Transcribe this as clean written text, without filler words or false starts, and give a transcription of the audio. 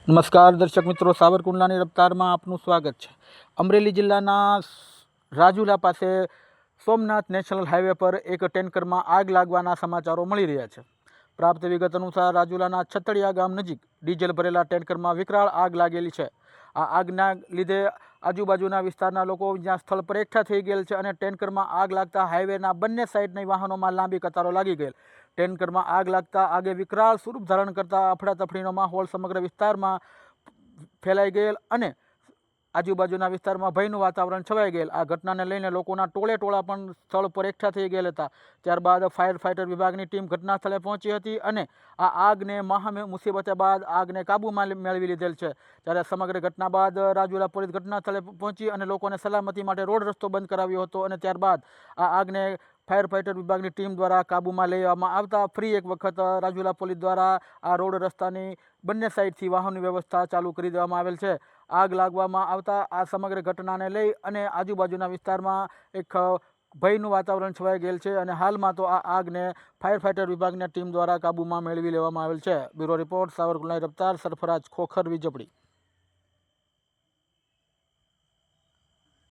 નમસ્કાર દર્શક મિત્રો, સાવરકુંડલાની રફતારમાં આપનું સ્વાગત છે। અમરેલી જિલ્લાના રાજુલા પાસે સોમનાથ નેશનલ હાઈવે પર એક ટેન્કરમાં આગ લાગવાના સમાચારો મળી રહ્યા છે। પ્રાપ્ત વિગત અનુસાર રાજુલાના છતડિયા ગામ નજીક ડીઝલ ભરેલા ટેન્કરમાં વિકરાળ આગ લાગેલી છે। આ આગના લીધે આજુબાજુના વિસ્તારના લોકો જ્યાં સ્થળ પર એકઠા થઈ ગયેલ છે અને ટેન્કરમાં આગ લાગતા હાઈવેના બંને સાઈડની વાહનોમાં લાંબી કતારો લાગી ગયેલ। ટેન્કરમાં આગ લાગતા આગે વિકરાળ સ્વરૂપ ધારણ કરતા અફડાતફડીનો માહોલ સમગ્ર વિસ્તારમાં ફેલાઈ ગયેલ અને આજુબાજુના વિસ્તારમાં ભયનું વાતાવરણ છવાઈ ગયેલ। આ ઘટનાને લઈને લોકોના ટોળે ટોળા પણ સ્થળ પર એકઠા થઈ ગયેલ હતા। ત્યારબાદ ફાયર ફાઇટર વિભાગની ટીમ ઘટના સ્થળે પહોંચી હતી અને આ આગને મહા મુસીબતે બાદ આગને કાબૂમાં મેળવી લીધેલ છે। ત્યારે સમગ્ર ઘટના બાદ રાજુલા પોલીસ ઘટના સ્થળે પહોંચી અને લોકોને સલામતી માટે રોડ રસ્તો બંધ કરાવ્યો હતો અને ત્યારબાદ આ આગને ફાયર ફાઇટર વિભાગની ટીમ દ્વારા કાબૂમાં લેવામાં આવતા ફરી એક વખત રાજુલા પોલીસ દ્વારા આ રોડ રસ્તાની બંને સાઈડથી વાહનની વ્યવસ્થા ચાલુ કરી દેવામાં આવેલ છે। આગ લાગવામાં આવતા આ સમગ્ર ઘટનાને લઈ અને આજુબાજુના વિસ્તારમાં એક ભયનું વાતાવરણ છવાઈ ગયેલ છે અને હાલમાં તો આ આગને ફાયર ફાઇટર વિભાગની ટીમ દ્વારા કાબૂમાં મેળવી લેવામાં આવેલ છે। Bureau report, Savarkundla રફતાર, Sarfaraz Khokhar, Vijpadi.